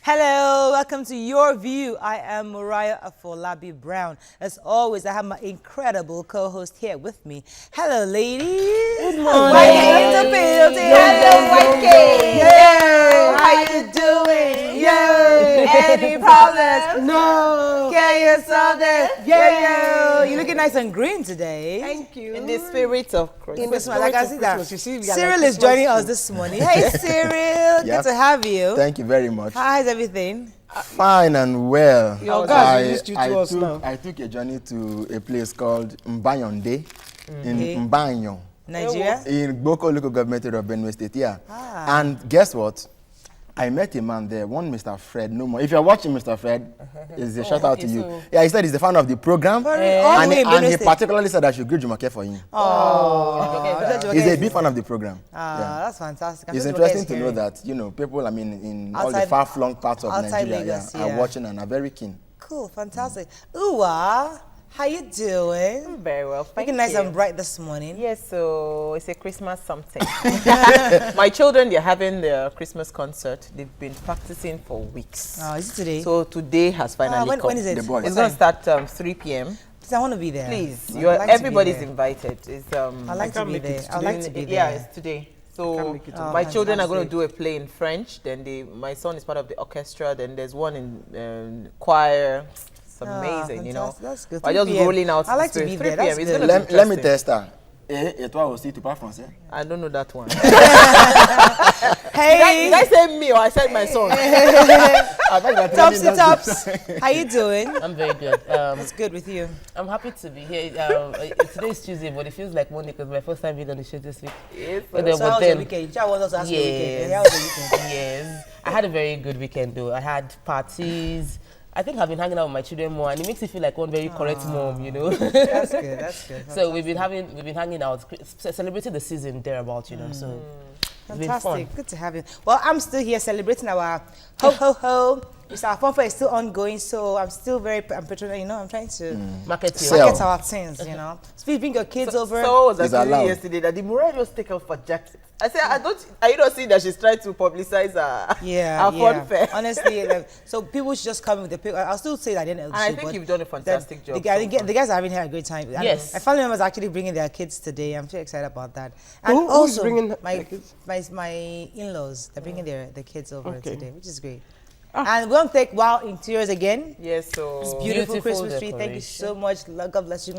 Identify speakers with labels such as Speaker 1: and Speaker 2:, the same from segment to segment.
Speaker 1: Hello, welcome to Your View. I am Mariah Afolabi Brown. As always, I have my incredible co-host here with me. Hello, ladies.
Speaker 2: Good morning.
Speaker 1: Hello, YK. Yeah. How you doing? Yeah. Any problems?
Speaker 2: No.
Speaker 1: Can you solve this? Yeah. You're looking nice and green today.
Speaker 2: Thank you.
Speaker 3: In the spirit of Christmas.
Speaker 1: In the spirit I can see that.
Speaker 2: You see,
Speaker 1: Cyril is joining us this morning. Hey, Cyril. Good to have you.
Speaker 4: Thank you very much.
Speaker 1: How's everything?
Speaker 4: Fine and well.
Speaker 2: Your guys introduced you to us now.
Speaker 4: I took a journey to a place called Mbayonde in Mbanyon.
Speaker 1: Nigeria?
Speaker 4: In Boko local government area of Benue State, yeah. And guess what? I met a man there, one Mr. Fred, no more. If you're watching Mr. Fred, it's a shout out to you.
Speaker 3: So
Speaker 4: Yeah, he said he's a fan of the program. And he particularly said I should greet Jumoke for him.
Speaker 1: Oh,
Speaker 4: He's a big fan of the program.
Speaker 1: That's fantastic.
Speaker 4: It's interesting to know that, you know, people, I mean, in all the far-flung parts of Nigeria
Speaker 1: Lagos,
Speaker 4: are watching and are very keen.
Speaker 1: Cool, fantastic. Uwa, how you doing?
Speaker 3: very well, thank
Speaker 1: Looking nice
Speaker 3: you.
Speaker 1: and bright this morning.
Speaker 3: Yes, so it's a Christmas something. My children, they're having their Christmas concert. They've been practicing for weeks.
Speaker 1: Oh, is it today?
Speaker 3: So today has finally come.
Speaker 1: When is it?
Speaker 4: The boys.
Speaker 3: It's going to start 3 p.m.
Speaker 1: Please, I want to be there.
Speaker 3: Please,
Speaker 1: I'd like to be
Speaker 3: everybody's
Speaker 1: there.
Speaker 3: invited. It's,
Speaker 1: I'd like to be there. I'd like to be there.
Speaker 3: Yeah, it's today. So my children are going to do a play in French. Then my son is part of the orchestra. Then there's one in choir. It's amazing, you know.
Speaker 1: That's good.
Speaker 3: We're just rolling out.
Speaker 1: I like to be
Speaker 3: 3
Speaker 1: there.
Speaker 3: p.m.
Speaker 1: That's
Speaker 3: It's
Speaker 1: good.
Speaker 3: going to be
Speaker 4: Let me
Speaker 3: interesting.
Speaker 4: test her. Et toi aussi, tu parles français?
Speaker 3: I don't know that one.
Speaker 1: Hey,
Speaker 3: Did I say me or I said my son?
Speaker 1: Tops to tops. How you doing?
Speaker 5: I'm very good.
Speaker 1: It's good with you.
Speaker 5: I'm happy to be here. Today is Tuesday, but it feels like Monday because my first time being on the show this week.
Speaker 3: Yes,
Speaker 5: But
Speaker 1: So how was
Speaker 5: then-
Speaker 1: your weekend? I want us to ask you
Speaker 5: Yes.
Speaker 1: how was your weekend?
Speaker 5: Yes. I had a very good weekend though. I had parties. I think I've been hanging out with my children more, and it makes me feel like one very correct mom, you know.
Speaker 1: That's good. That's good.
Speaker 5: So we've been hanging out, celebrating the season thereabout, you know. So it's been fun.
Speaker 1: Fantastic. Good to have you. Well, I'm still here celebrating our ho ho ho. Our fun fair is still ongoing, so I'm still I'm trying to
Speaker 5: Market here.
Speaker 4: Sell.
Speaker 1: market our things, you know. So you bring your kids over.
Speaker 3: So I was
Speaker 4: It's
Speaker 3: actually
Speaker 4: allowed.
Speaker 3: yesterday that the Murray just take off for jacket. I said, are you not seeing that she's trying to publicize her fun fair?
Speaker 1: Honestly, so people should just come with the pic. I'll still say that at the end of the show.
Speaker 3: I think you've done a fantastic job.
Speaker 1: The guys are having had a great time. And
Speaker 5: Yes.
Speaker 1: my family members are actually bringing their kids today. I'm very excited about that. And
Speaker 2: Who's
Speaker 1: also,
Speaker 2: bringing their
Speaker 1: my in-laws, they're bringing their kids over
Speaker 2: Okay.
Speaker 1: today, which is great. And we don't take wow interiors again.
Speaker 3: Yes, so
Speaker 1: Beautiful
Speaker 5: Beautiful
Speaker 1: Christmas tree. Thank you
Speaker 5: decoration.
Speaker 1: so much. God bless you.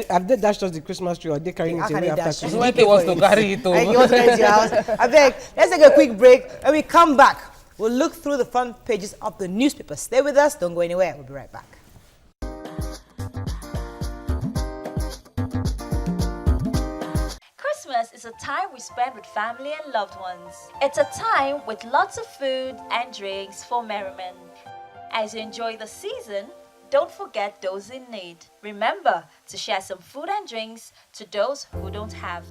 Speaker 2: Have they dashed us the Christmas tree or are they carrying
Speaker 1: How
Speaker 2: it
Speaker 1: can
Speaker 2: away
Speaker 1: they
Speaker 2: after
Speaker 1: dash it?
Speaker 2: Christmas?
Speaker 5: When they wants to carry it
Speaker 1: I
Speaker 5: over.
Speaker 1: want to go to your house. I beg. Let's take a quick break. When we come back, we'll look through the front pages of the newspaper. Stay with us. Don't go anywhere. We'll be right back.
Speaker 6: Christmas is a time we spend with family and loved ones. It's a time with lots of food and drinks for merriment. As you enjoy the season, don't forget those in need. Remember to share some food and drinks to those who don't have.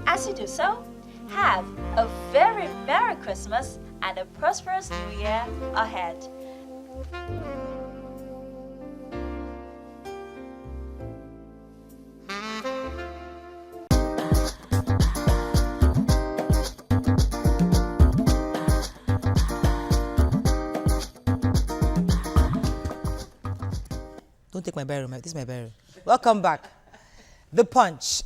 Speaker 6: As you do so, have a very Merry Christmas and a prosperous New Year ahead.
Speaker 1: Don't take my barrel. This is my barrel. Welcome back. The Punch.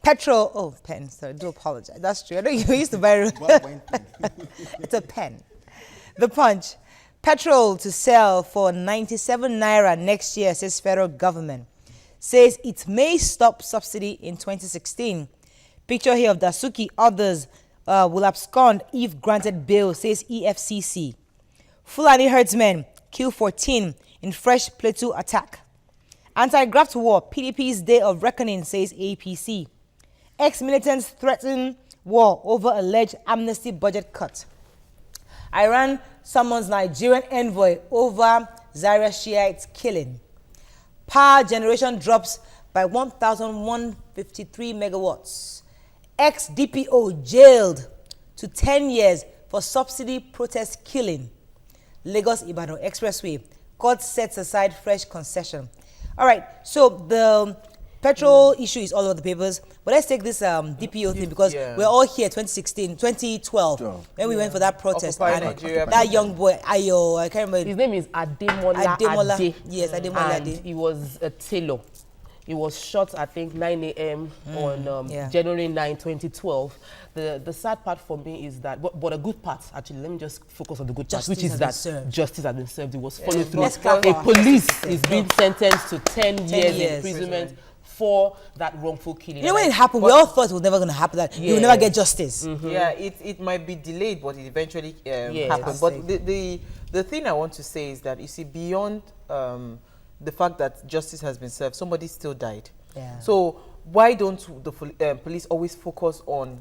Speaker 1: Petrol. Oh, pen. Sorry, do apologize. That's true. I know you used to barrel. It's a pen. The Punch. Petrol to sell for 97 naira next year, says federal government. Says it may stop subsidy in 2016. Picture here of Dasuki. Others will abscond if granted bail, says EFCC. Fulani herdsmen kill 14 in fresh Plateau attack. Anti-graft war, PDP's day of reckoning, says APC. Ex-militants threaten war over alleged amnesty budget cut. Iran summons Nigerian envoy over Zaria Shiites killing. Power generation drops by 1,153 megawatts. Ex-DPO jailed to 10 years for subsidy protest killing. Lagos-Ibadan Expressway. Court sets aside fresh concession. All right, so the petrol issue is all over the papers. But let's take this DPO thing because
Speaker 3: Yeah.
Speaker 1: we're all here 2016, 2012, when we went for that protest.
Speaker 3: Occupy
Speaker 1: And
Speaker 3: Nigeria
Speaker 1: that young boy, Ayo, I can't remember.
Speaker 5: His name is Ademola Ade.
Speaker 1: Yes, Ademola
Speaker 5: And
Speaker 1: Ade.
Speaker 5: he was a tailor. He was shot, I think, 9 a.m. on
Speaker 1: yeah.
Speaker 5: January 9, 2012. The sad part for me is that, but a good part, actually, let me just focus on the good part,
Speaker 1: Justice
Speaker 5: which is
Speaker 1: has been
Speaker 5: that
Speaker 1: served.
Speaker 5: justice has been served. It was followed through.
Speaker 1: Let's clap
Speaker 5: A
Speaker 1: for our
Speaker 5: police
Speaker 1: justice.
Speaker 5: is being sentenced to 10 years
Speaker 1: years
Speaker 5: imprisonment for that wrongful killing.
Speaker 1: You know, when it happened, we all thought it was never going to happen, that you will never get justice.
Speaker 3: Yeah, it might be delayed, but it eventually
Speaker 5: Yes.
Speaker 3: happens. But the thing I want to say is that, you see, beyond the fact that justice has been served, somebody still died.
Speaker 1: Yeah.
Speaker 3: So why don't the police always focus on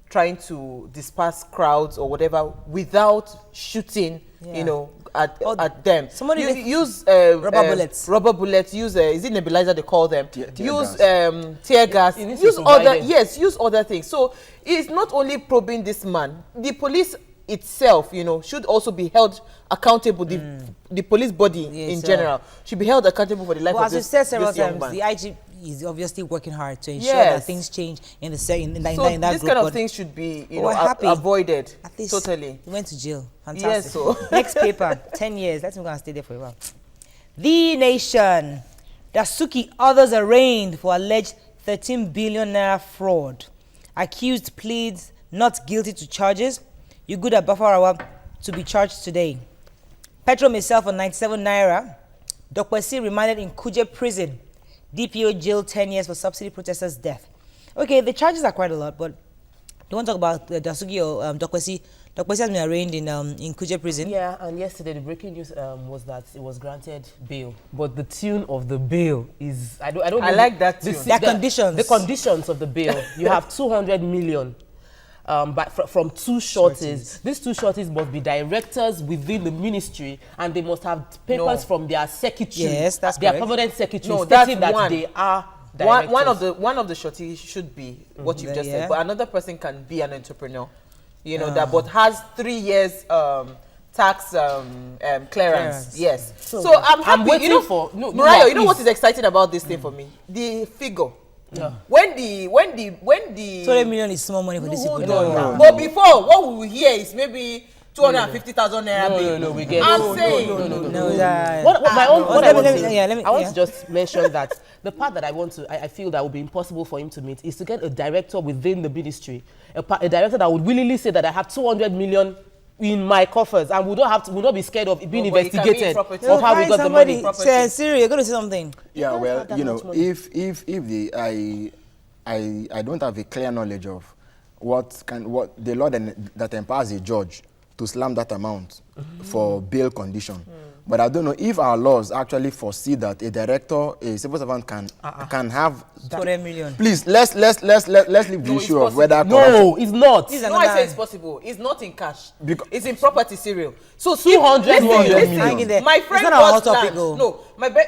Speaker 3: trying to disperse crowds or whatever without shooting, you know, at them?
Speaker 1: Somebody
Speaker 3: use
Speaker 1: rubber bullets.
Speaker 3: Rubber bullets. Use is it nebulizer they call them?
Speaker 4: Tear
Speaker 3: Use
Speaker 4: gas.
Speaker 3: tear gas.
Speaker 5: It needs to
Speaker 3: Use
Speaker 5: provide
Speaker 3: other
Speaker 5: them.
Speaker 3: use other things. So it's not only probing this man. The police itself, you know, should also be held accountable. The police body in general should be held accountable for the life
Speaker 1: Well,
Speaker 3: of
Speaker 1: as we've
Speaker 3: this,
Speaker 1: said several
Speaker 3: this young
Speaker 1: times,
Speaker 3: man.
Speaker 1: the IG is obviously working hard to ensure
Speaker 3: Yes.
Speaker 1: that things change in that
Speaker 3: So
Speaker 1: group.
Speaker 3: this kind of
Speaker 1: but
Speaker 3: thing should be, you
Speaker 1: we're
Speaker 3: know,
Speaker 1: happy.
Speaker 3: avoided.
Speaker 1: At least
Speaker 3: Totally.
Speaker 1: he went to jail. Fantastic.
Speaker 3: Yes, so
Speaker 1: Next paper, 10 years. Let me go and stay there for a while. The Nation. Dasuki, others arraigned for alleged 13 billion naira fraud. Accused pleads not guilty to charges. You good at Bafarawa to be charged today. Petrol myself for 97 naira. Dokwesi remanded in Kuje prison. DPO jailed 10 years for subsidy protesters' death. Okay, the charges are quite a lot, but do you want to talk about Dasuki or Dokwesi? Dokwesi has been arraigned in Kuje prison.
Speaker 5: Yeah, and yesterday the breaking news was that it was granted bail, but the tune of the bail is I don't
Speaker 3: I
Speaker 5: know
Speaker 3: like that tune.
Speaker 1: There are conditions.
Speaker 5: The conditions of the bail. You have 200 million. But from two shorties. These two shorties must be directors within the ministry, and they must have papers from their secretary,
Speaker 1: Yes, that's
Speaker 5: their
Speaker 1: correct.
Speaker 5: permanent secretary,
Speaker 3: No, that's
Speaker 5: stating that
Speaker 3: one.
Speaker 5: they are directors.
Speaker 3: one of the shorties should be what you've just
Speaker 1: Yeah.
Speaker 3: said, but another person can be an entrepreneur, you know, that but has 3 years tax clearance. Yes. So I'm happy.
Speaker 5: I'm waiting
Speaker 3: you know,
Speaker 5: for- no,
Speaker 3: Mariah, you know
Speaker 5: please.
Speaker 3: what is exciting about this thing for me? The figure.
Speaker 5: Yeah.
Speaker 3: When the
Speaker 1: 200 million is small money for this people.
Speaker 3: hold on now. But before, what we will hear is maybe 250,000 naira bill.
Speaker 5: No, we get
Speaker 3: I'm saying
Speaker 1: No, that,
Speaker 5: What my own, what I want
Speaker 1: let me-
Speaker 5: to,
Speaker 1: yeah, let me-
Speaker 5: I want
Speaker 1: yeah.
Speaker 5: to just mention that the part that I feel that would be impossible for him to meet is to get a director within the ministry, a director that would willingly say that I have 200 million in my coffers and would not be scared of being
Speaker 3: but it can be
Speaker 5: investigated
Speaker 3: property.
Speaker 5: of how we got the money.
Speaker 1: Say, Cyril, you're going to say something.
Speaker 4: Yeah,
Speaker 5: don't
Speaker 4: well,
Speaker 5: have that
Speaker 4: you know,
Speaker 5: much money.
Speaker 4: if I don't have a clear knowledge of what the law that empowers a judge to slam that amount for bail condition. But I don't know if our laws actually foresee that a director, a civil servant can have
Speaker 1: 200 million.
Speaker 4: Please let's leave the
Speaker 3: No,
Speaker 4: issue
Speaker 3: it's
Speaker 4: of whether
Speaker 5: No, it's not.
Speaker 1: This is
Speaker 3: No, I
Speaker 1: another-
Speaker 3: say it's possible. It's not in cash.
Speaker 4: Because-
Speaker 3: It's in property, Cyril. So
Speaker 5: 200
Speaker 3: listen,
Speaker 1: Hang in there.
Speaker 3: my
Speaker 1: It's
Speaker 3: friend
Speaker 1: not our hot
Speaker 3: bought
Speaker 1: topic,
Speaker 3: land.
Speaker 1: oh.
Speaker 3: No,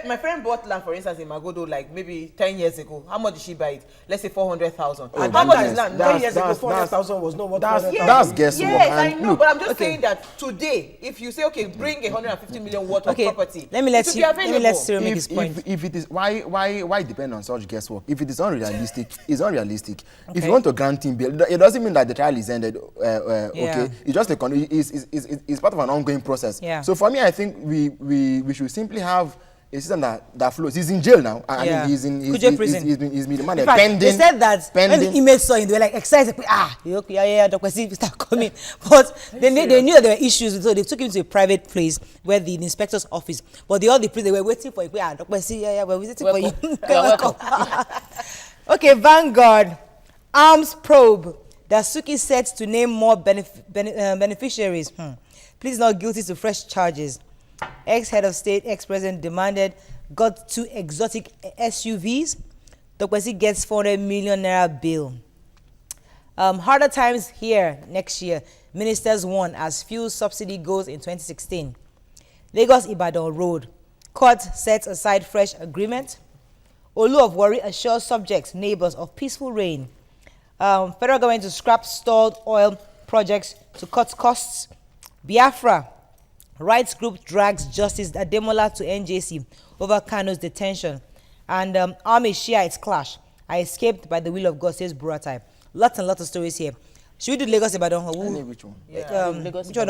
Speaker 3: my friend bought land, for instance, in Magodo, like maybe 10 years ago. How much did she buy it? Let's say 400,000.
Speaker 4: Oh,
Speaker 3: How much
Speaker 4: goodness.
Speaker 3: is land?
Speaker 4: That's-
Speaker 2: 10 years ago,
Speaker 4: that's-
Speaker 2: 400,000 was not what
Speaker 4: that's-
Speaker 2: 400,000.
Speaker 4: that's guesswork.
Speaker 3: Yes, I
Speaker 4: And
Speaker 3: know,
Speaker 4: look,
Speaker 3: but I'm just
Speaker 1: okay.
Speaker 3: saying that today, if you say, okay, bring 150 million worth
Speaker 1: Okay,
Speaker 3: of property,
Speaker 1: let me
Speaker 3: it
Speaker 1: let
Speaker 3: will
Speaker 1: you.
Speaker 3: be
Speaker 1: Let me let
Speaker 3: available.
Speaker 1: Cyril make his point.
Speaker 4: If it is why depend on such guesswork? If it is unrealistic, it's unrealistic. If
Speaker 1: Okay.
Speaker 4: you want to grant him bail, it doesn't mean that the trial is ended.
Speaker 1: Yeah.
Speaker 4: Okay, it's just it's part of an ongoing process.
Speaker 1: Yeah.
Speaker 4: So for me, I think we should simply have a system that flows. He's in jail now. I
Speaker 1: Yeah.
Speaker 4: mean, he's in
Speaker 1: Kuje prison.
Speaker 4: he's been
Speaker 1: In
Speaker 4: remanded
Speaker 1: fact,
Speaker 4: pending.
Speaker 1: they said that when the
Speaker 4: pending.
Speaker 1: inmates saw him, they were like excited. Yeah, Dr. Steve start coming. But they knew that there were issues, so they took him to a private place where the inspector's office. But all the prison, they were waiting for him. Dr. Steve, we're waiting for you.
Speaker 5: Welcome. You're welcome.
Speaker 1: Okay, Vanguard. Arms probe. Dasuki set to name more beneficiaries. Please not guilty to fresh charges. Ex-head of state, ex-president demanded got 2 exotic SUVs. Dokwesi gets 400 million naira bill. Harder times here next year. Ministers warn as fuel subsidy goes in 2016. Lagos-Ibadan Road. Court sets aside fresh agreement. Olu of Warri assures subjects, neighbors of peaceful reign. Federal government to scrap stalled oil projects to cut costs. Biafra. Rights group drags Justice Ademola to NJC over Kano's detention. And army Shiites clash. I escaped by the will of God, says Buratai. Lots and lots of stories here. Should we do Lagos Ibadan?
Speaker 4: Which one?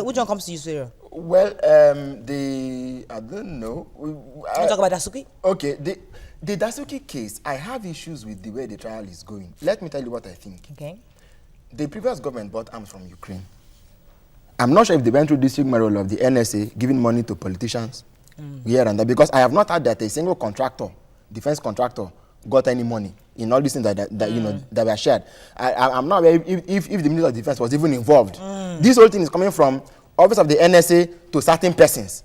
Speaker 1: Which one comes to you, Cyril?
Speaker 4: Well, I don't know.
Speaker 1: You talk about Dasuki?
Speaker 4: Okay, the Dasuki case, I have issues with the way the trial is going. Let me tell you what I think.
Speaker 1: Okay.
Speaker 4: The previous government bought arms from Ukraine. I'm not sure if they went through this rigmarole of the NSA giving money to politicians here and there, because I have not heard that a single contractor, defense contractor, got any money in all these things that were shared. I'm not aware if the Minister of Defense was even involved. This whole thing is coming from office of the NSA to certain persons.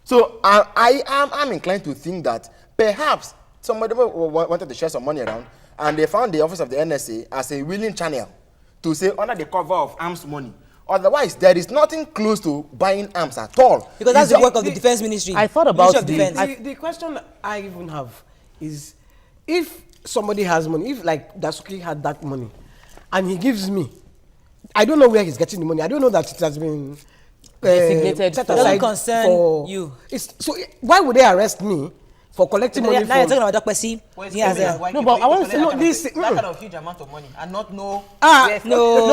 Speaker 4: So I'm inclined to think that perhaps somebody wanted to share some money around, and they found the office of the NSA as a willing channel to say under the cover of arms money. Otherwise, there is nothing close to buying arms at all.
Speaker 1: Because that's the work of the defense ministry.
Speaker 5: I thought about
Speaker 2: The question I even have is, if somebody has money, if like Dasuki had that money, and he gives me, I don't know where he's getting the money. I don't know that it has been
Speaker 5: designated.
Speaker 2: set
Speaker 5: For-
Speaker 2: aside
Speaker 1: Doesn't concern
Speaker 2: for
Speaker 1: you.
Speaker 2: So why would they arrest me for collecting
Speaker 1: Now
Speaker 2: money
Speaker 1: you're talking
Speaker 2: from?
Speaker 1: about Dr. C. He has a...
Speaker 5: No, but I want to say,
Speaker 2: no, this-
Speaker 3: that kind of huge amount of money and not know.
Speaker 1: No.
Speaker 5: No.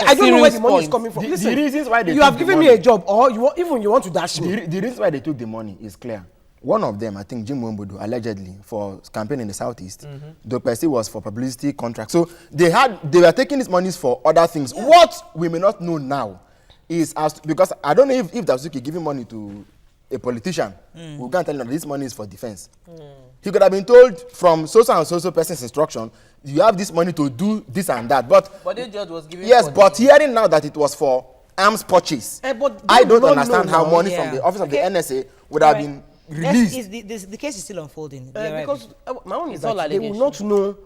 Speaker 2: I don't know where the money is
Speaker 5: point.
Speaker 2: coming from.
Speaker 4: The
Speaker 2: Listen,
Speaker 4: reasons why they
Speaker 2: you have
Speaker 4: took the
Speaker 2: given me
Speaker 4: money-
Speaker 2: a job, or you want to dash me.
Speaker 4: The reasons why they took the money is clear. One of them, I think Jim Wembudu, allegedly, for campaign in the Southeast. Dr. C was for publicity contract. So they were taking these monies for other things. Yeah. What we may not know now is, because I don't know if Dasuki giving money to a politician, we can't tell him that this money is for defense. He could have been told from so-so and so-so person's instruction, you have this money to do this and that. But
Speaker 3: the judge was giving.
Speaker 4: yes, but hearing now that it was for arms purchase,
Speaker 2: But
Speaker 4: I don't
Speaker 2: don't
Speaker 4: understand
Speaker 2: know
Speaker 4: how
Speaker 2: now.
Speaker 4: money
Speaker 1: Yeah.
Speaker 4: from the office of the
Speaker 1: Okay.
Speaker 4: NSA would have been released.
Speaker 1: The case is still unfolding. You're right.
Speaker 2: Because my own is
Speaker 5: It's all
Speaker 2: that they will
Speaker 5: allegation.
Speaker 2: not know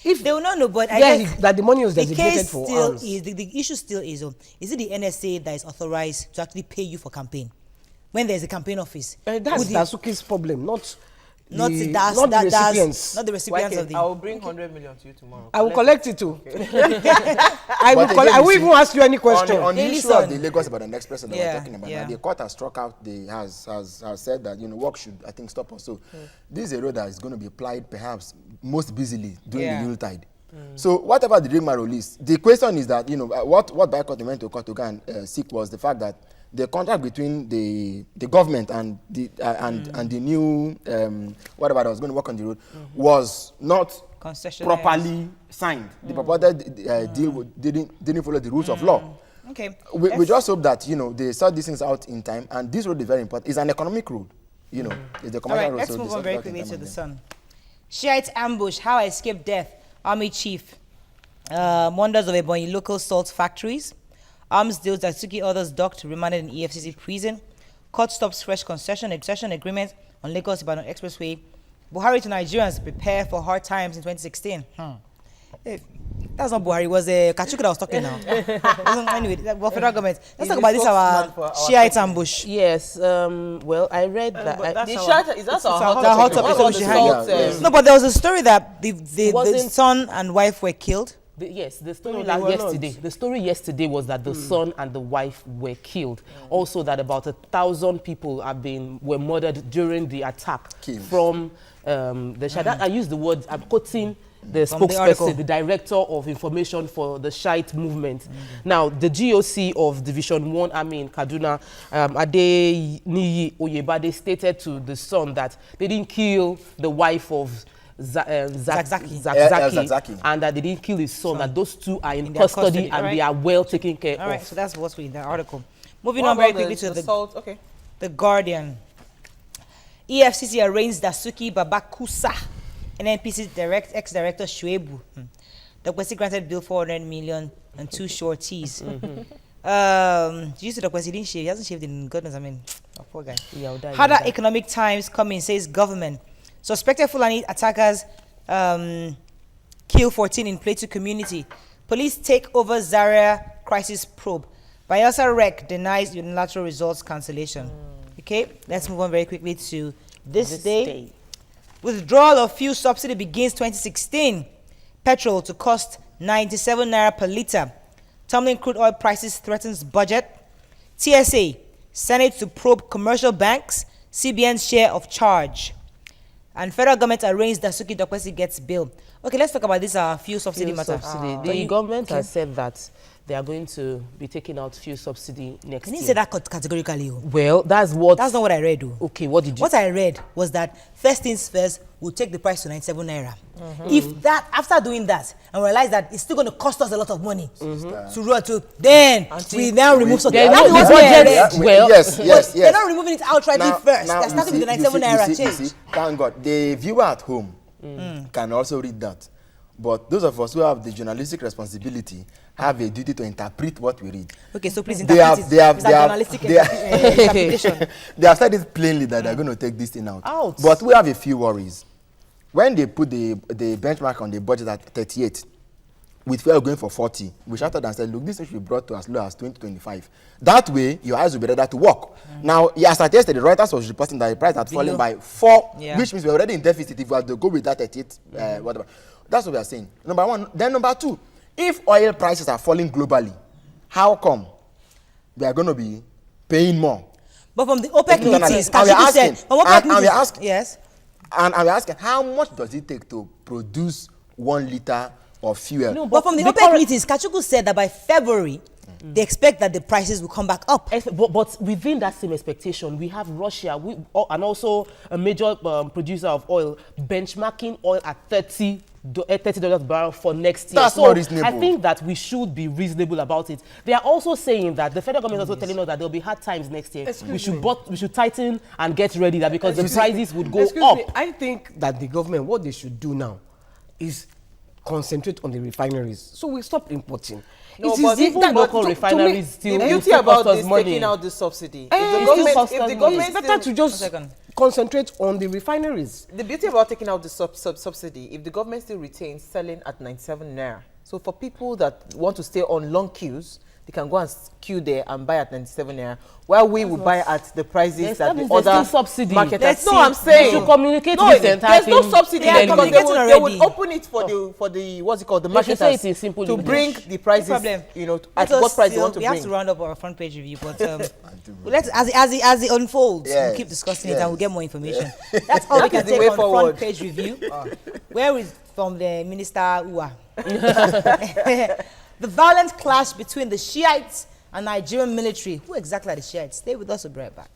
Speaker 2: if
Speaker 1: They will not know, but I
Speaker 2: yeah,
Speaker 1: guess
Speaker 2: that the money was
Speaker 1: the
Speaker 2: designated
Speaker 1: case
Speaker 2: for
Speaker 1: still
Speaker 2: arms.
Speaker 1: is, the issue still is it the NSA that is authorized to actually pay you for campaign? When there's a campaign office?
Speaker 2: That's
Speaker 1: Would
Speaker 2: Dasuki's problem, not
Speaker 1: not
Speaker 2: the,
Speaker 1: that's,
Speaker 2: not
Speaker 1: that,
Speaker 2: the
Speaker 1: that's
Speaker 2: recipients.
Speaker 1: not the recipients of
Speaker 3: I
Speaker 1: the...
Speaker 3: will bring 100 million to you tomorrow.
Speaker 2: I will collect it too. I will.
Speaker 4: But
Speaker 2: Collect,
Speaker 4: again,
Speaker 2: I
Speaker 4: you
Speaker 2: will
Speaker 4: see,
Speaker 2: even ask you any question.
Speaker 4: On the
Speaker 1: Hey,
Speaker 4: issue
Speaker 1: listen.
Speaker 4: of the Lagos Ibadan Express that
Speaker 1: Yeah,
Speaker 4: we're talking about,
Speaker 1: yeah.
Speaker 4: now, the court has struck out, has said that work should, I think, stop also. This is a road that is going to be applied perhaps most busily during
Speaker 1: Yeah.
Speaker 4: the Yuletide. So whatever the rigmarole is, the question is that what Baikot went to court to go and seek was the fact that the contract between the government and the new whatever that was going to work on the road was not
Speaker 1: Concessionaires.
Speaker 4: properly signed. The purported deal didn't follow the rules of law.
Speaker 1: Okay.
Speaker 4: We just hope that they sort these things out in time, and this road is very important. It's an economic road, it's the
Speaker 1: All
Speaker 4: commercial
Speaker 1: right,
Speaker 4: road.
Speaker 1: let's
Speaker 4: so
Speaker 1: move
Speaker 4: they
Speaker 1: on
Speaker 4: sort
Speaker 1: very
Speaker 4: it out in
Speaker 1: quickly
Speaker 4: time
Speaker 1: to
Speaker 4: and
Speaker 1: the
Speaker 4: then-
Speaker 1: sun. Shiite ambush, how I escaped death. Army chief. Wonders of Ebonyi local salt factories. Arms deals that Suki others docked, remanded in EFCC prison. Court stops fresh concession agreement on Lagos Ibadan Expressway. Buhari to Nigerians prepare for hard times in 2016. Hey, that's not Buhari, it was Kachuku that was talking now. Anyway, federal government. Let's
Speaker 3: He's
Speaker 1: talk
Speaker 3: the
Speaker 1: about this
Speaker 3: spokesman for
Speaker 1: our
Speaker 3: our
Speaker 1: Shiite ambush.
Speaker 5: Yes. Well, I read that.
Speaker 3: The shot is that's our hot
Speaker 1: our hot
Speaker 3: topic.
Speaker 1: topic,
Speaker 3: What
Speaker 1: so we
Speaker 3: about the
Speaker 1: should hang
Speaker 3: salt?
Speaker 4: it. Yeah.
Speaker 1: No, but there was a story that the
Speaker 5: Wasn't-
Speaker 1: son and wife were killed.
Speaker 5: The story
Speaker 2: No, they were
Speaker 5: yesterday.
Speaker 2: not.
Speaker 5: The story yesterday was that the son and the wife were killed. Also, that about 1,000 people were murdered during the attack
Speaker 4: Killed.
Speaker 5: from the Shah. I use the word. I'm quoting the
Speaker 1: From the article.
Speaker 5: spokesperson, the director of information for the Shiite movement. Now, the GOC of Division 1 Army in Kaduna, Adeniyi Oyebade, stated to the son that they didn't kill the wife of
Speaker 1: Zakzaki.
Speaker 4: Zakzaki.
Speaker 5: and that they didn't kill his son, that those two are in
Speaker 1: their
Speaker 5: custody
Speaker 1: custody,
Speaker 5: and
Speaker 1: right?
Speaker 5: they are well taken care
Speaker 1: All right,
Speaker 5: of.
Speaker 1: so that's what's in the article. Moving
Speaker 3: What
Speaker 1: on very
Speaker 3: about
Speaker 1: quickly to the
Speaker 3: salt? Okay.
Speaker 1: The Guardian. EFCC arraigns Dasuki Babakusa, NNPC ex-director Shuebu. The Kwesi granted bill 400 million and 2 shorties. You see the Kwesi didn't shave. He hasn't shaved in goodness. I mean, poor guy.
Speaker 5: Yeah, I'll die,
Speaker 1: Harder
Speaker 5: I'll die.
Speaker 1: economic times coming, says government. Suspected Fulani attackers kill 14 in Plateau community. Police take over Zaria crisis probe. Bayelsa Rec denies unilateral results cancellation. Okay, let's move on very quickly to this day. Withdrawal of fuel subsidy begins 2016. Petrol to cost 97 naira per litre. Tumbling crude oil prices threatens budget. TSA, Senate to probe commercial banks, CBN's share of charge. And federal government arranged that Suki Dokwesi gets bail. Okay, let's talk about this fuel subsidy
Speaker 5: Fuel
Speaker 1: matter.
Speaker 5: subsidy. The government has said that they are going to be taking out fuel subsidy next
Speaker 1: Can you
Speaker 5: year.
Speaker 1: say that categorically?
Speaker 5: Well, that's
Speaker 1: That's not what I read. Though.
Speaker 5: Okay, what did you...
Speaker 1: What I read was that first things first, we'll take the price to 97 naira. If that, after doing that, and realize that it's still going to cost us a lot of money to run to, then we now remove something.
Speaker 5: Then
Speaker 1: That's
Speaker 5: the
Speaker 1: what
Speaker 5: budget-
Speaker 1: I read.
Speaker 5: Well,
Speaker 4: yes.
Speaker 1: They're not removing it outrightly
Speaker 4: Now-
Speaker 1: first.
Speaker 4: now
Speaker 1: They're
Speaker 4: you
Speaker 1: starting with the
Speaker 4: see-
Speaker 1: 97 naira
Speaker 4: you
Speaker 1: change.
Speaker 4: see, thank God. The viewer at home can also read that. But those of us who have the journalistic responsibility have a duty to interpret what we read.
Speaker 1: Okay, so please
Speaker 4: They
Speaker 1: interpret
Speaker 4: have-
Speaker 1: it.
Speaker 4: they have-
Speaker 1: It's a
Speaker 4: they have-
Speaker 1: journalistic
Speaker 4: they have-
Speaker 1: interpretation.
Speaker 4: They have said it plainly that they're going to take this thing out.
Speaker 5: Out.
Speaker 4: But we have a few worries. When they put the benchmark on the budget at 38, with fuel going for 40, we shouted and said, look, this should be brought to as low as 2025. That way, your eyes will be ready to work. Now, as at yesterday, Reuters was reporting that the price had fallen by 4, which means we're already in deficit if we have to go with that 38, whatever. That's what we are saying. Number one. Then number two, if oil prices are falling globally, how come we are going to be paying more?
Speaker 1: But from the OPEC
Speaker 4: No, no, no.
Speaker 1: meetings,
Speaker 4: And we're
Speaker 1: Kashiku said,
Speaker 4: asking,
Speaker 1: from OPEC
Speaker 4: and we're
Speaker 1: meetings,
Speaker 4: asking-
Speaker 1: yes.
Speaker 4: And we're asking, how much does it take to produce 1 liter of fuel?
Speaker 5: No,
Speaker 1: But from the OPEC meetings, Kachuku said that by February, they expect that the prices will come back up.
Speaker 5: But within that same expectation, we have Russia and also a major producer of oil benchmarking oil at $30 per barrel for next year.
Speaker 4: That's
Speaker 5: so
Speaker 4: not reasonable.
Speaker 5: I think that we should be reasonable about it. They are also saying that the federal government is also telling us that there will be hard times next year. We should tighten and get ready that because the prices would go
Speaker 2: Excuse
Speaker 5: up.
Speaker 2: me, I think that the government, what they should do now is concentrate on the refineries. So we stop importing.
Speaker 3: No,
Speaker 2: It is
Speaker 3: but
Speaker 2: the-
Speaker 5: even
Speaker 2: that-
Speaker 5: local
Speaker 2: to me,
Speaker 5: refineries still
Speaker 3: The
Speaker 5: will
Speaker 3: beauty
Speaker 5: still
Speaker 3: about
Speaker 5: cost us
Speaker 3: this
Speaker 5: money.
Speaker 3: taking out the subsidy,
Speaker 5: still
Speaker 3: if the
Speaker 5: cost us
Speaker 3: government,
Speaker 5: money.
Speaker 2: it's better to just
Speaker 1: second.
Speaker 2: concentrate on the refineries.
Speaker 3: the beauty about taking out the subsidy, if the government still retains selling at 97 naira, so for people that want to stay on long queues, they can go and queue there and buy at 97 naira, while we will buy at the prices
Speaker 5: Yes,
Speaker 3: that
Speaker 5: that
Speaker 3: the
Speaker 5: means there's
Speaker 3: other
Speaker 5: still subsidy.
Speaker 3: marketers.
Speaker 1: Let's
Speaker 3: No,
Speaker 1: see.
Speaker 3: I'm saying
Speaker 5: They should communicate
Speaker 3: no,
Speaker 5: this entire
Speaker 3: there's no
Speaker 5: thing
Speaker 3: subsidy
Speaker 1: They are
Speaker 3: there because
Speaker 1: communicating
Speaker 3: they
Speaker 1: already.
Speaker 3: will open it for the what's it called, the
Speaker 5: They should say
Speaker 3: marketers
Speaker 5: it in simple
Speaker 3: to
Speaker 5: English.
Speaker 3: bring the prices,
Speaker 1: No problem.
Speaker 3: you know,
Speaker 1: Let
Speaker 3: at what
Speaker 1: us
Speaker 3: price they
Speaker 1: still-
Speaker 3: want to
Speaker 1: we
Speaker 3: bring.
Speaker 1: have to round up our front page review, but let's as it unfolds,
Speaker 4: Yes,
Speaker 1: we'll keep discussing it
Speaker 4: yes.
Speaker 1: and we'll get more information. That's all we
Speaker 3: That
Speaker 1: can
Speaker 3: is the
Speaker 1: take
Speaker 3: way
Speaker 1: on
Speaker 3: forward.
Speaker 1: front page review. Where is from the minister Ua? The violent clash between the Shiites and Nigerian military. Who exactly are the Shiites? Stay with us, we'll be right back.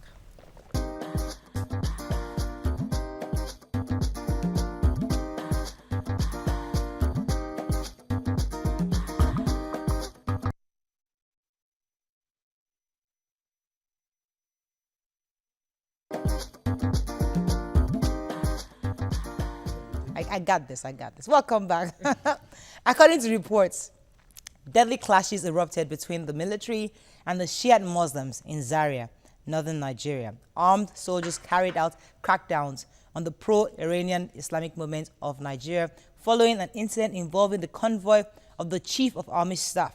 Speaker 1: I got this. Welcome back. According to reports, deadly clashes erupted between the military and the Shiite Muslims in Zaria, northern Nigeria. Armed soldiers carried out crackdowns on the pro-Iranian Islamic movement of Nigeria following an incident involving the convoy of the Chief of Army Staff.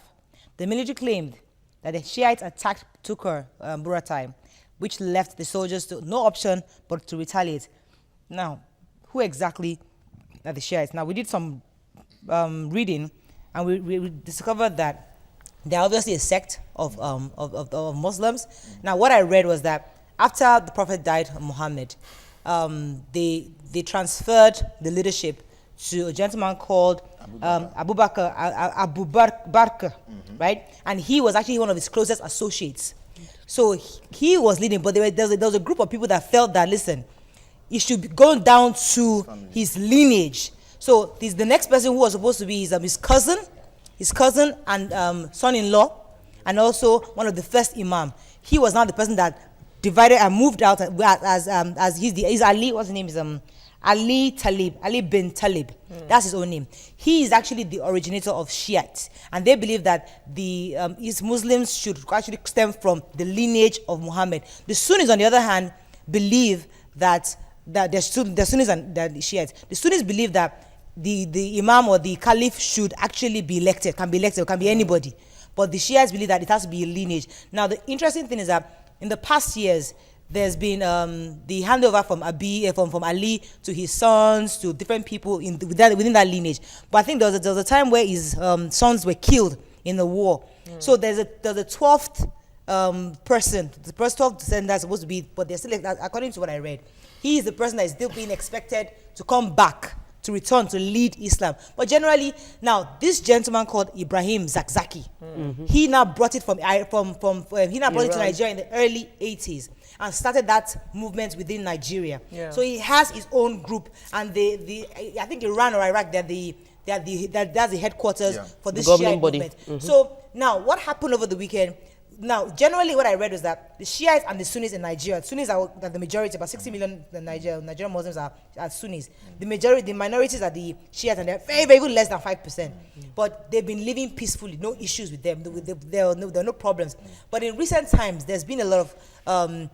Speaker 1: The military claimed that the Shiites attacked Tukur Buratai, which left the soldiers to no option but to retaliate. Now, who exactly are the Shiites? Now, we did some reading, and we discovered that they're obviously a sect of Muslims. Now, what I read was that after the Prophet died, Muhammad, they transferred the leadership to a gentleman called Abu Bakr, right? And he was actually one of his closest associates. So he was leading, but there was a group of people that felt that, listen, it should be going down to his lineage. So the next person who was supposed to be his cousin and son-in-law, and also one of the first imam. He was now the person that divided and moved out as he's Ali. What's his name? Is Ali bin Talib. That's his own name. He is actually the originator of Shiites, and they believe that his Muslims should actually stem from the lineage of Muhammad. The Sunnis, on the other hand, believe that the Sunnis and the Shiites. The Sunnis believe that the Imam or the Caliph should actually be elected, can be anybody. But the Shiites believe that it has to be a lineage. Now, the interesting thing is that in the past years, there's been the handover from from Ali to his sons to different people within that lineage. But I think there was a time where his sons were killed in the war. So there's a 12th person, the first 12 descendants supposed to be, but they're still, according to what I read, he is the person that is still being expected to come back, to return to lead Islam. But generally, now this gentleman called Ibrahim Zakzaki, he now brought it from he now brought it to Nigeria in the early 80s and started that movement within Nigeria.
Speaker 3: Yeah.
Speaker 1: So he has his own group, and I think Iran or Iraq, that's the headquarters for this Shiite movement. So now, what happened over the weekend? Now, generally, what I read was that the Shiites and the Sunnis in Nigeria, Sunnis are the majority, about 60 million Nigerian Muslims are Sunnis. The minorities are the Shiites, and they're very, very good, less than 5%. But they've been living peacefully, no issues with them. There are no problems. But in recent times, there's been a lot of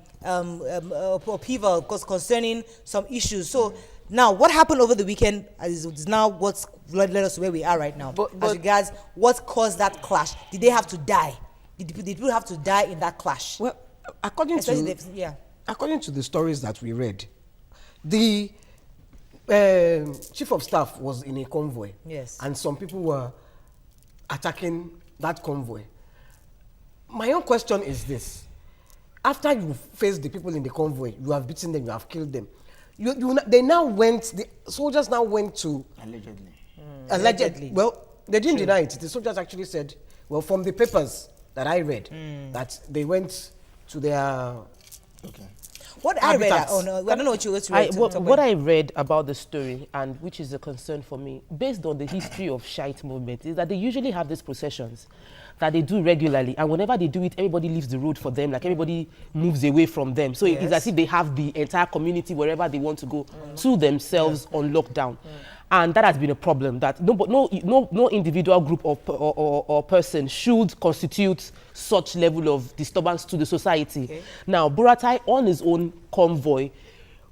Speaker 1: upheaval concerning some issues. So now, what happened over the weekend is now what's led us to where we are right now. But as regards what caused that clash, did they have to die? Did people have to die in that clash?
Speaker 2: Well, according to the stories that we read, the chief of staff was in a convoy.
Speaker 1: Yes.
Speaker 2: And some people were attacking that convoy. My own question is this. After you faced the people in the convoy, you have beaten them, you have killed them. The soldiers now went to... Allegedly. Well, they didn't deny it. The soldiers actually said, well, from the papers that I read, that they went to their...
Speaker 1: What I read, I don't know what you read.
Speaker 5: What I read about the story, and which is a concern for me, based on the history of Shiite movement, is that they usually have these processions that they do regularly, and whenever they do it, everybody leaves the road for them, like everybody moves away from them. So it's as if they have the entire community wherever they want to go to themselves on lockdown. And that has been a problem, that no individual group or person should constitute such level of disturbance to the society. Okay. Now, Buratai, on his own convoy,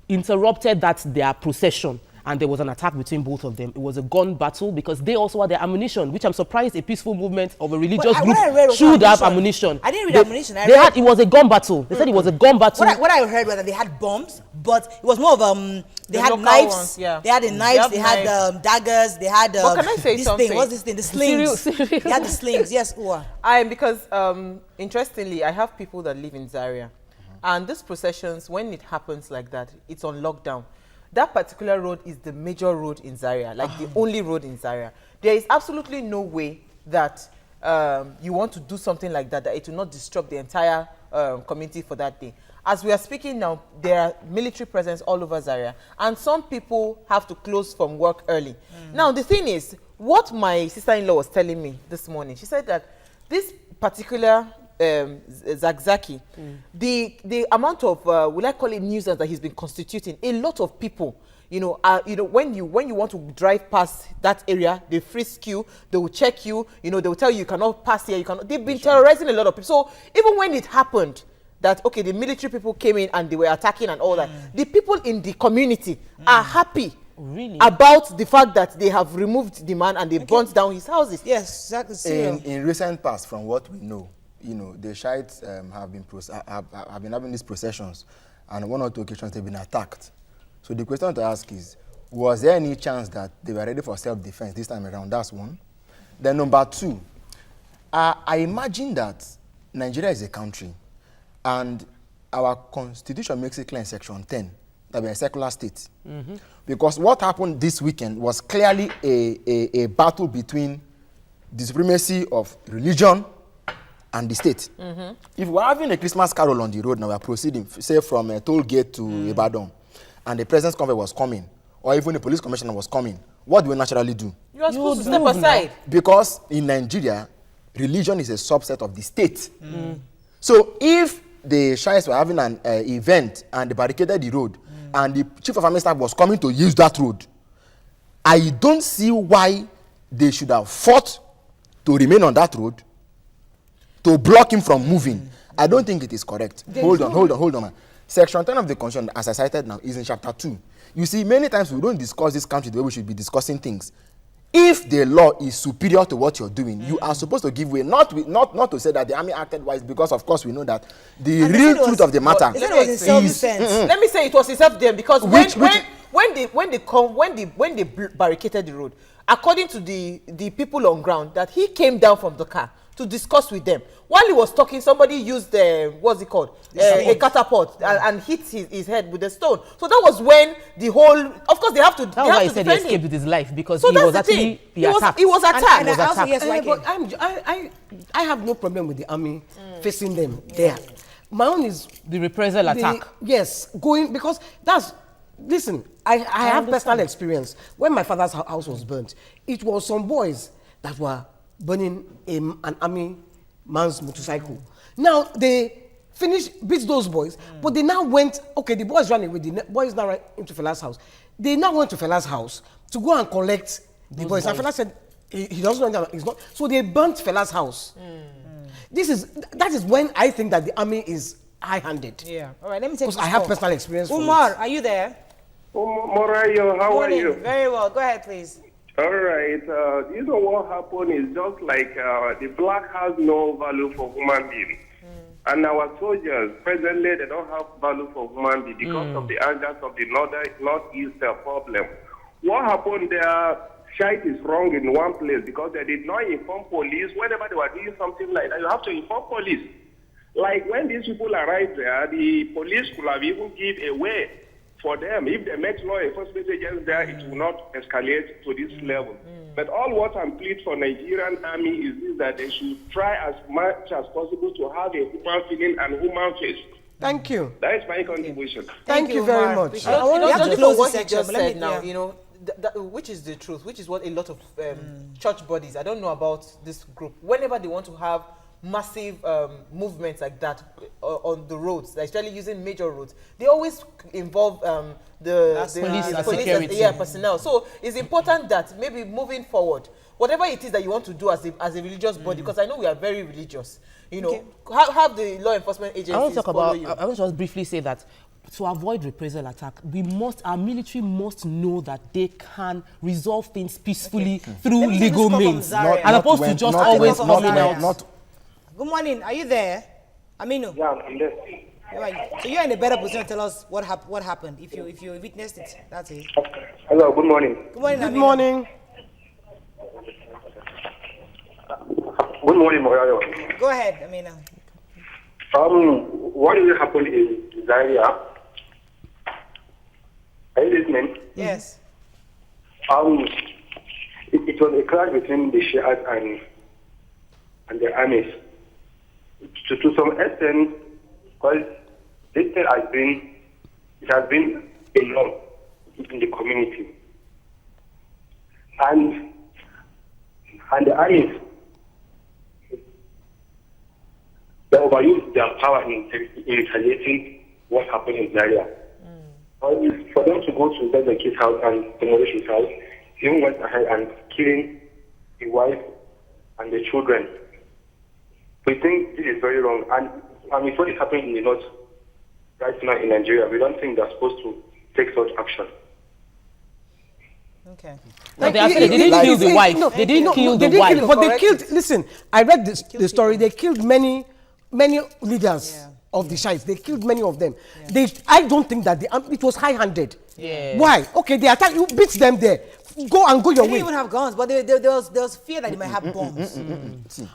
Speaker 5: interrupted their procession, and there was an attack between both of them. It was a gun battle because they also had their ammunition, which I'm surprised a peaceful movement of a religious group should have ammunition.
Speaker 1: I didn't read ammunition.
Speaker 5: It was a gun battle. They said it was a gun battle.
Speaker 1: What I heard was that they had bombs, but it was more of they had knives. Ones, yeah. They had the knives. They had daggers. They had
Speaker 3: but can I say
Speaker 1: this
Speaker 3: something?
Speaker 1: thing. What's this thing? The slings. They had the slings. Yes, Uwa.
Speaker 3: Because interestingly, I have people that live in Zaria, and these processions, when it happens like that, it's on lockdown. That particular road is the major road in Zaria, like the only road in Zaria. There is absolutely no way that you want to do something like that, that it will not disrupt the entire community for that day. As we are speaking now, there are military presence all over Zaria, and some people have to close from work early. Now, the thing is, what my sister-in-law was telling me this morning, she said that this particular Zakzaki, the amount of will I call it nuisance that he's been constituting, a lot of people, when you want to drive past that area, they frisk you, they will check you, they will tell you cannot pass here, they've been terrorizing a lot of people. So even when it happened that the military people came in and they were attacking and all that, the people in the community are happy. Really? About the fact that they have removed the man and they burnt down his houses.
Speaker 1: Yes, exactly.
Speaker 4: In recent past, from what we know, the Shiites have been having these processions, and on one or two occasions they've been attacked. So the question to ask is, was there any chance that they were ready for self-defense this time around? That's one. Then number two, I imagine that Nigeria is a country, and our constitution makes it clear in section 10 that we're a secular state. Because what happened this weekend was clearly a battle between the supremacy of religion and the state. If we're having a Christmas carol on the road now, we're proceeding, say from a toll gate to Ibadan, and the president's convoy was coming, or even the police commissioner was coming, what do we naturally do?
Speaker 3: You are supposed to step aside.
Speaker 4: Because in Nigeria, religion is a subset of the state. So if the Shiites were having an event and they barricaded the road, and the chief of army staff was coming to use that road, I don't see why they should have fought to remain on that road, to block him from moving. I don't think it is correct. Hold on. Section 10 of the Constitution, as I cited now, is in chapter 2. You see, many times we don't discuss this country the way we should be discussing things. If the law is superior to what you're doing, you are supposed to give way. Not to say that the army acted wise, because of course we know that the real truth of the matter is.
Speaker 3: Let me say it was in self-defense, because when they barricaded the road, according to the people on ground, that he came down from the car to discuss with them. While he was talking, somebody used what's it called? A catapult and hit his head with a stone. So that was when the whole, of course, they have to.
Speaker 5: That's why he said he escaped with his life, because he was actually attacked.
Speaker 3: He was attacked.
Speaker 1: And also, yes,
Speaker 2: But I have no problem with the army facing them there. My own is
Speaker 5: the reprisal attack.
Speaker 2: Yes, going, because that's, listen, I have personal experience. When my father's house was burnt, it was some boys that were burning an army man's motorcycle. Now they beat those boys, but they now went, okay, the boys ran away, the boys now ran into Fela's house. They now went to Fela's house to go and collect the boys. And Fela said he doesn't know that he's not. So they burnt Fela's house. That is when I think that the army is high-handed.
Speaker 1: Yeah. All right, let me take
Speaker 2: Because
Speaker 1: this
Speaker 2: I have
Speaker 1: call.
Speaker 2: personal experience.
Speaker 1: Umar, are you there?
Speaker 7: Morayo, how are you?
Speaker 1: Very well. Go ahead, please.
Speaker 7: All right. You know what happened is just like the black has no value for human being. And our soldiers, presently, they don't have value for human being because of the angers of the northeast problem. What happened there, shite is wrong in one place because they did not inform police. Whenever they were doing something like that, you have to inform police. Like when these people arrived there, the police could have even give a way for them. If they make law enforcement agents there, it will not escalate to this level. But all what I'm pleading for Nigerian army is that they should try as much as possible to have a human feeling and human face.
Speaker 2: Thank you.
Speaker 7: That is my contribution.
Speaker 2: Thank you very much.
Speaker 1: Appreciate it.
Speaker 3: You know,
Speaker 1: have to
Speaker 3: just
Speaker 1: close
Speaker 3: for
Speaker 1: this
Speaker 3: what you
Speaker 1: section,
Speaker 3: just
Speaker 1: but let
Speaker 3: said
Speaker 1: me-
Speaker 3: now,
Speaker 1: yeah.
Speaker 3: you know, which is the truth, which is what a lot of church bodies, I don't know about this group, whenever they want to have massive movements like that on the roads, especially using major roads, they always involve the
Speaker 5: police and
Speaker 3: police
Speaker 5: security.
Speaker 3: personnel. So it's important that maybe moving forward, whatever it is that you want to do as a religious body, because I know we are very religious, you know, have the law enforcement agencies
Speaker 5: I want to talk
Speaker 3: follow
Speaker 5: about,
Speaker 3: you.
Speaker 5: I want to just briefly say that to avoid reprisal attack, our military must know that they can resolve things peacefully through
Speaker 1: Let me take
Speaker 5: legal
Speaker 1: this call from
Speaker 5: means,
Speaker 1: Zaria.
Speaker 5: as opposed to just always
Speaker 1: when-
Speaker 5: coming
Speaker 1: Zaria.
Speaker 5: out.
Speaker 1: Good morning. Are you there? Aminu?
Speaker 7: Yeah, I'm there.
Speaker 1: Right. So you're in a better position to tell us what happened if you witnessed it. That's it.
Speaker 7: Hello, good morning.
Speaker 1: Good morning,
Speaker 2: Good
Speaker 1: Aminu.
Speaker 2: morning.
Speaker 7: Good morning, Morayo.
Speaker 1: Go ahead, Aminu.
Speaker 7: What really happened in Zaria? Are you listening?
Speaker 1: Yes.
Speaker 7: It was a clash between the Shiites and the armies. To some extent, because this thing has been a norm in the community. And the armies, they overused their power in retaliating what happened in Zaria. For them to go to the kid's house and demolish his house, he even went ahead and killing the wife and the children. We think this is very wrong, and it's what is happening in the north right now in Nigeria. We don't think they're supposed to take such action.
Speaker 1: Okay.
Speaker 5: But they didn't kill the wife. They didn't kill the wife.
Speaker 2: But they killed, listen, I read the story, they killed many leaders of the Shiites. They killed many of them. I don't think that it was high-handed.
Speaker 5: Yeah.
Speaker 2: Why? Okay, they attack, you beat them there. Go your
Speaker 1: They didn't
Speaker 2: way.
Speaker 1: even have guns, but there was fear that they might have bombs.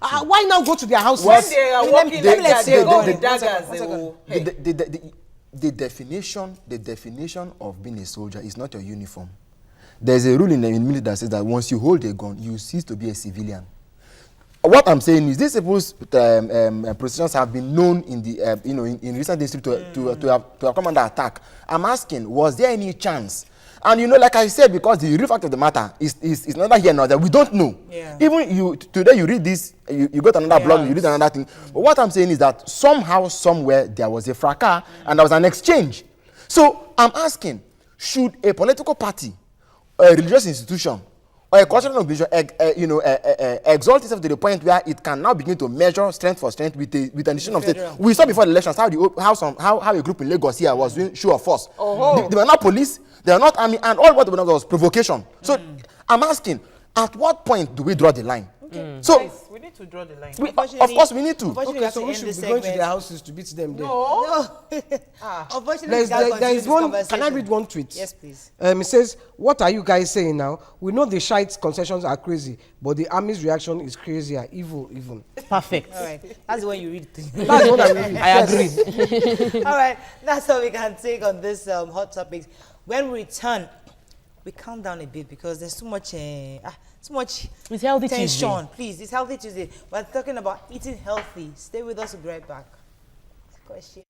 Speaker 2: Why now go to their houses?
Speaker 3: When they are walking
Speaker 1: let
Speaker 3: like
Speaker 1: me
Speaker 3: that,
Speaker 1: say
Speaker 3: they
Speaker 1: it,
Speaker 3: go
Speaker 1: Donny.
Speaker 3: with daggers.
Speaker 1: One
Speaker 3: They
Speaker 1: second.
Speaker 3: will, hey.
Speaker 4: The definition of being a soldier is not your uniform. There's a rule in the military that says that once you hold a gun, you cease to be a civilian. What I'm saying is, these people's positions have been known in the in recent history to have come under attack. I'm asking, was there any chance? And like I said, because the real fact of the matter is neither here nor there. We don't know.
Speaker 1: Yeah.
Speaker 4: Even today you read this, you go to another blog, you read another thing. But what I'm saying is that somehow, somewhere, there was a fracas and there was an exchange. So I'm asking, should a political party, a religious institution, or a cultural organization, exalt itself to the point where it can now begin to measure strength for strength with an decision of state? We saw before the elections how a group in Lagos here was doing show of force. They were not police, they were not army, and all what was provocation. So I'm asking, at what point do we draw the line?
Speaker 1: Okay.
Speaker 4: So,
Speaker 3: Guys, we need to draw the line.
Speaker 4: of course, we need to.
Speaker 1: Unfortunately, we
Speaker 2: Okay,
Speaker 1: have
Speaker 2: so
Speaker 1: to
Speaker 2: we
Speaker 1: end
Speaker 2: should
Speaker 1: this
Speaker 2: be going to
Speaker 1: segment.
Speaker 2: their houses to beat them there.
Speaker 3: No.
Speaker 1: No. Unfortunately,
Speaker 2: There's,
Speaker 1: we can't
Speaker 2: there
Speaker 1: continue
Speaker 2: is
Speaker 1: this
Speaker 2: one. Can I
Speaker 1: conversation.
Speaker 2: read one tweet?
Speaker 1: Yes, please.
Speaker 2: It says, "What are you guys saying now? We know the shite concessions are crazy, but the army's reaction is crazier, evil, even."
Speaker 5: Perfect.
Speaker 1: All right. That's the one you read.
Speaker 2: That's what I mean.
Speaker 5: I agree.
Speaker 1: All right. That's all we can take on this hot topics. When we return, we calm down a bit because there's too much
Speaker 5: It's healthy
Speaker 1: tension.
Speaker 5: Tuesday.
Speaker 1: Please, it's healthy Tuesday. We're talking about eating healthy. Stay with us. We'll be right back. Question.